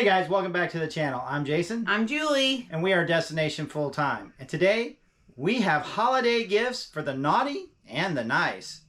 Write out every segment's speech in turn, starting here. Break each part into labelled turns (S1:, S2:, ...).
S1: Hey guys, welcome back to the channel. I'm Jason.
S2: I'm Julie.
S1: And we are Destination Full-Time. And today, we have holiday gifts for the naughty and the nice.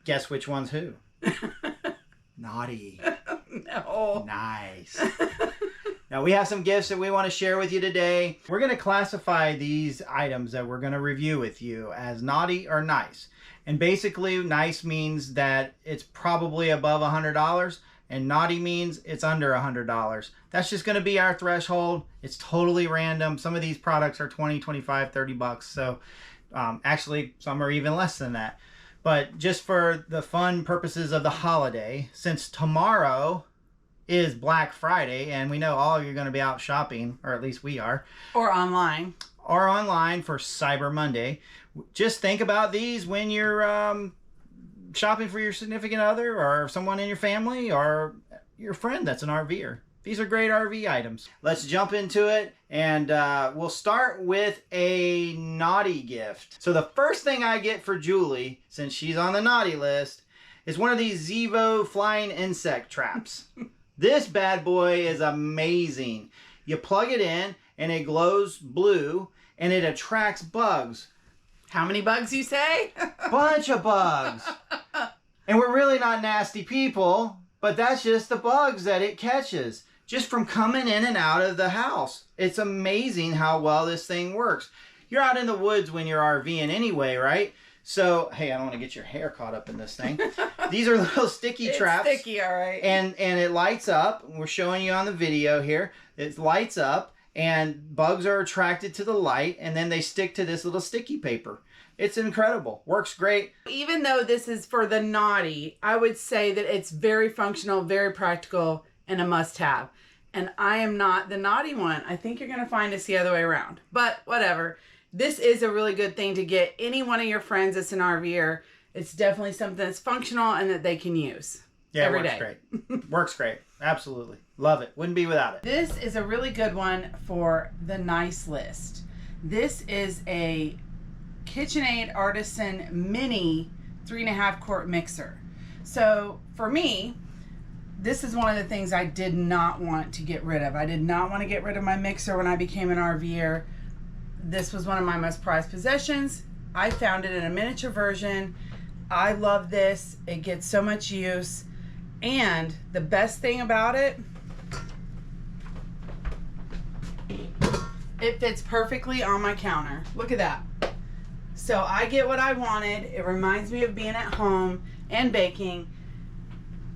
S1: Guess which one's who? Naughty.
S2: No.
S1: Nice. Now we have some gifts that we want to share with you today. We're going to classify these items that we're going to review with you as naughty or nice. And basically, nice means that it's probably above $100. And naughty means it's under $100. That's just going to be our threshold. It's totally random. Some of these products are 20, 25, 30 bucks. So actually, some are even less than that. But just for the fun purposes of the holiday, since tomorrow is Black Friday, and we know all of you are going to be out shopping, or at least we are.
S2: Or online.
S1: Or online for Cyber Monday. Just think about these when you're shopping for your significant other or someone in your family or your friend that's an RVer. These are great RV items. Let's jump into it, and we'll start with a naughty gift. So the first thing I get for Julie, since she's on the naughty list, is one of these Zevo flying insect traps. This bad boy is amazing. You plug it in and it glows blue and it attracts bugs.
S2: How many bugs you say?
S1: Bunch of bugs. And we're really not nasty people, but that's just the bugs that it catches just from coming in and out of the house. It's amazing how well this thing works. You're out in the woods when you're RVing anyway, right? So, hey, I don't want to get your hair caught up in this thing. These are little sticky traps.
S2: It's sticky, all right.
S1: And it lights up. We're showing you on the video here. It lights up and bugs are attracted to the light and then they stick to this little sticky paper. It's incredible. Works great.
S2: Even though this is for the naughty, I would say that it's very functional, very practical, and a must-have. And I am not the naughty one. I think you're going to find it's the other way around. But whatever. This is a really good thing to get any one of your friends that's an RVer. It's definitely something that's functional and that they can use.
S1: Yeah,
S2: every
S1: it works
S2: day.
S1: great. Works great. Absolutely. Love it. Wouldn't be without it.
S2: This is a really good one for the nice list. This is a KitchenAid Artisan mini 3.5 quart mixer. So for me, this is one of the things I did not want to get rid of. I did not want to get rid of my mixer when I became an RVer. This was one of my most prized possessions. I found it in a miniature version. I love this. It gets so much use. And the best thing about it, it fits perfectly on my counter. Look at that. So I get what I wanted. It reminds me of being at home and baking.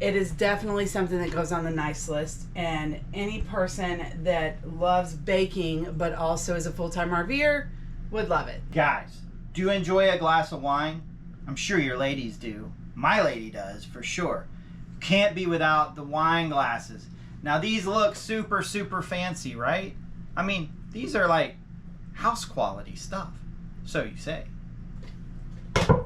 S2: It is definitely something that goes on the nice list. And any person that loves baking but also is a full-time RVer would love it.
S1: Guys, do you enjoy a glass of wine? I'm sure your ladies do. My lady does, for sure. Can't be without the wine glasses. Now these look super, super fancy, right? I mean, these are like house quality stuff. So you say. I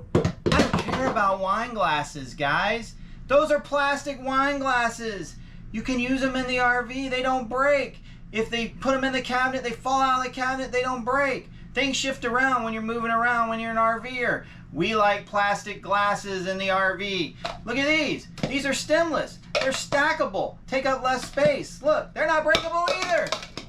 S1: don't care about wine glasses, guys. Those are plastic wine glasses. You can use them in the RV. They don't break. If they put them in the cabinet, they fall out of the cabinet. They don't break. Things shift around when you're moving around when you're an RVer. We like plastic glasses in the RV. Look at these. These are stemless. They're stackable. Take up less space. Look, they're not breakable either.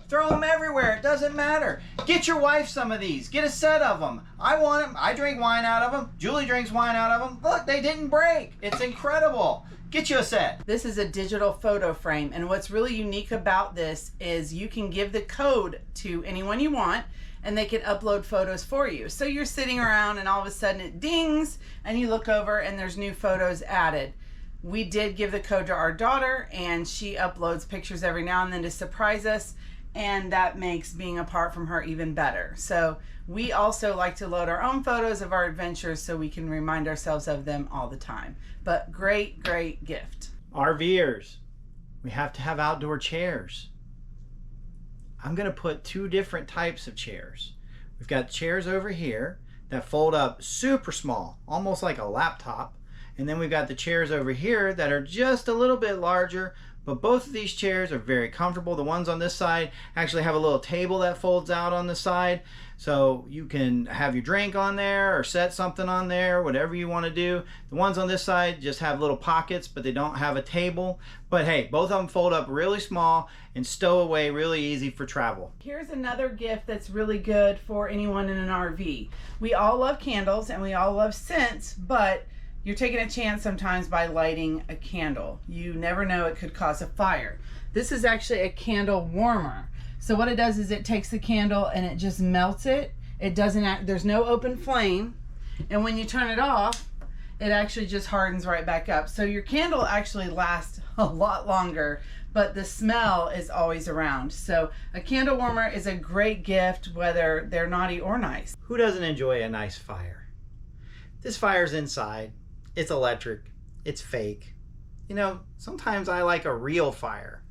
S1: Throw them everywhere. It doesn't matter. Get your wife some of these. Get a set of them. I want them. I drink wine out of them. Julie drinks wine out of them. Look, they didn't break. It's incredible. Get you a set.
S2: This is a digital photo frame, and what's really unique about this is you can give the code to anyone you want and they can upload photos for you. So you're sitting around and all of a sudden it dings and you look over and there's new photos added. We did give the code to our daughter and she uploads pictures every now and then to surprise us, and that makes being apart from her even better. So we also like to load our own photos of our adventures so we can remind ourselves of them all the time. But great, great gift.
S1: RVers, we have to have outdoor chairs. I'm going to put two different types of chairs. We've got chairs over here that fold up super small, almost like a laptop. And then we've got the chairs over here that are just a little bit larger, but both of these chairs are very comfortable. The ones on this side actually have a little table that folds out on the side. So you can have your drink on there or set something on there, whatever you want to do. The ones on this side just have little pockets, but they don't have a table. But hey, both of them fold up really small and stow away really easy for travel.
S2: Here's another gift that's really good for anyone in an RV. We all love candles and we all love scents, but you're taking a chance sometimes by lighting a candle. You never know, it could cause a fire. This is actually a candle warmer. So what it does is it takes the candle and it just melts it. It doesn't there's no open flame. And when you turn it off, it actually just hardens right back up. So your candle actually lasts a lot longer, but the smell is always around. So a candle warmer is a great gift, whether they're naughty or nice.
S1: Who doesn't enjoy a nice fire? This fire's inside. It's electric. It's fake. You know, sometimes I like a real fire.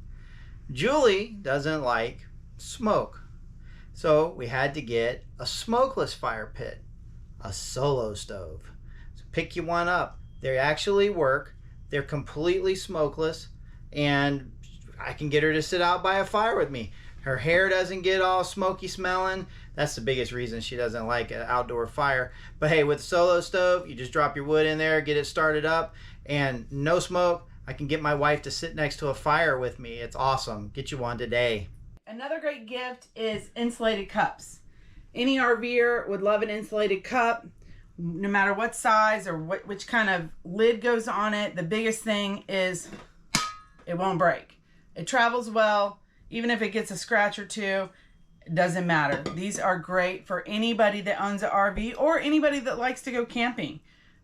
S1: Julie doesn't like smoke. So we had to get a smokeless fire pit, a solo stove. So pick you one up. They actually work. They're completely smokeless, and I can get her to sit out by a fire with me. Her hair doesn't get all smoky smelling. That's the biggest reason she doesn't like an outdoor fire. But hey, with a solo stove, you just drop your wood in there, get it started up, and no smoke. I can get my wife to sit next to a fire with me. It's awesome. Get you one today.
S2: Another great gift is insulated cups. Any RVer would love an insulated cup, no matter what size or which kind of lid goes on it. The biggest thing is it won't break. It travels well. Even if it gets a scratch or two, it doesn't matter. These are great for anybody that owns an RV or anybody that likes to go camping.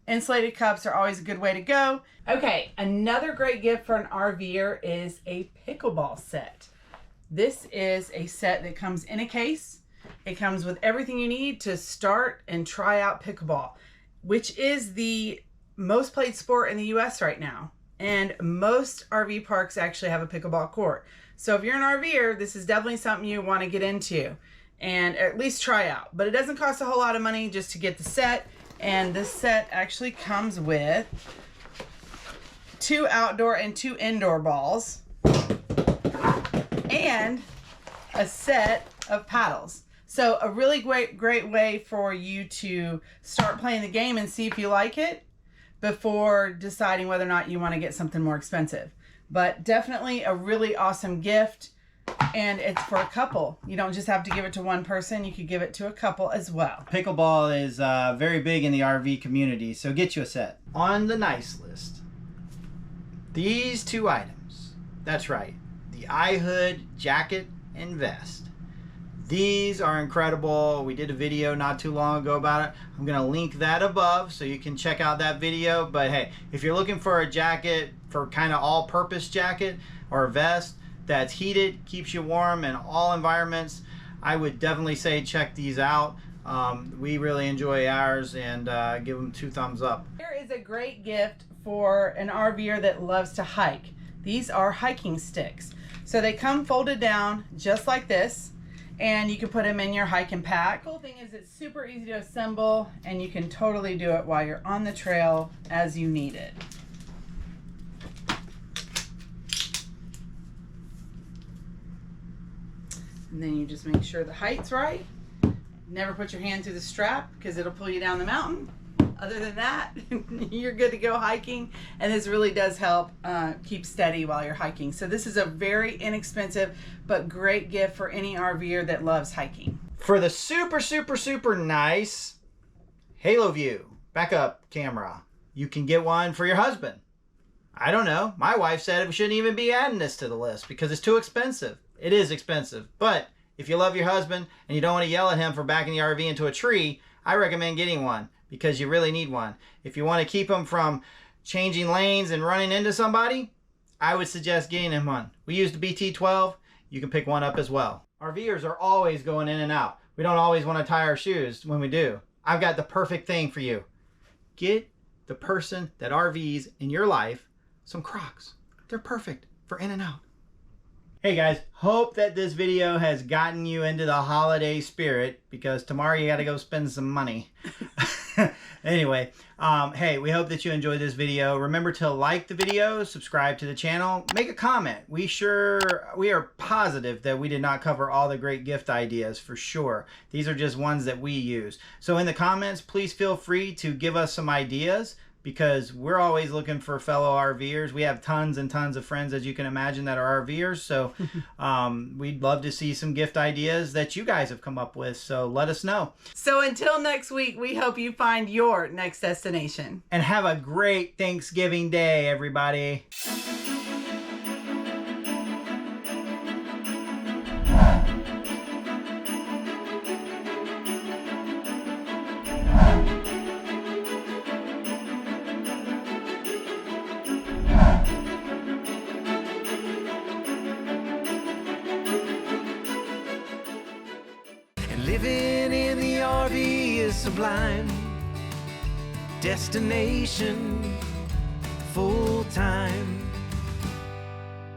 S2: Insulated cups are always a good way to go. Okay, another great gift for an RVer is a pickleball set. This is a set that comes in a case. It comes with everything you need to start and try out pickleball, which is the most played sport in the US right now. And most RV parks actually have a pickleball court. So if you're an RVer, this is definitely something you want to get into and at least try out. But it doesn't cost a whole lot of money just to get the set. And this set actually comes with 2 outdoor and 2 indoor balls and a set of paddles. So a really great way for you to start playing the game and see if you like it before deciding whether or not you want to get something more expensive. But definitely a really awesome gift, and it's for a couple. You don't just have to give it to one person, you could give it to a couple as well.
S1: Pickleball is very big in the RV community, so get you a set. On the nice list, these 2 items. That's right, the iHood jacket and vest. These are incredible. We did a video not too long ago about it. I'm gonna link that above so you can check out that video. But hey, if you're looking for a jacket, for kind of all-purpose jacket or a vest that's heated, keeps you warm in all environments, I would definitely say check these out. We really enjoy ours, and give them 2 thumbs up.
S2: Here is a great gift for an RVer that loves to hike. These are hiking sticks. So they come folded down just like this, and you can put them in your hiking pack. The cool thing is it's super easy to assemble, and you can totally do it while you're on the trail as you need it. And then you just make sure the height's right. Never put your hand through the strap because it'll pull you down the mountain. Other than that, you're good to go hiking, and this really does help keep steady while you're hiking. So this is a very inexpensive but great gift for any RVer that loves hiking.
S1: For the super nice Haloview backup camera, you can get one for your husband. I don't know. My wife said we shouldn't even be adding this to the list because it's too expensive. It is expensive, but if you love your husband and you don't want to yell at him for backing the RV into a tree, I recommend getting one because you really need one. If you want to keep him from changing lanes and running into somebody, I would suggest getting him one. We used the BT12. You can pick one up as well. RVers are always going in and out. We don't always want to tie our shoes when we do. I've got the perfect thing for you. Get the person that RVs in your life some Crocs. They're perfect for in and out. Hey guys, hope that this video has gotten you into the holiday spirit because tomorrow you got to go spend some money. Anyway, hey, we hope that you enjoyed this video. Remember to like the video, subscribe to the channel, make a comment. We are positive that we did not cover all the great gift ideas for sure. These are just ones that we use. So in the comments, please feel free to give us some ideas, because we're always looking for fellow RVers. We have tons and tons of friends, as you can imagine, that are RVers. So we'd love to see some gift ideas that you guys have come up with. So let us know.
S2: So until next week, we hope you find your next destination.
S1: And have a great Thanksgiving Day, everybody.
S3: Living in the RV is sublime. Destination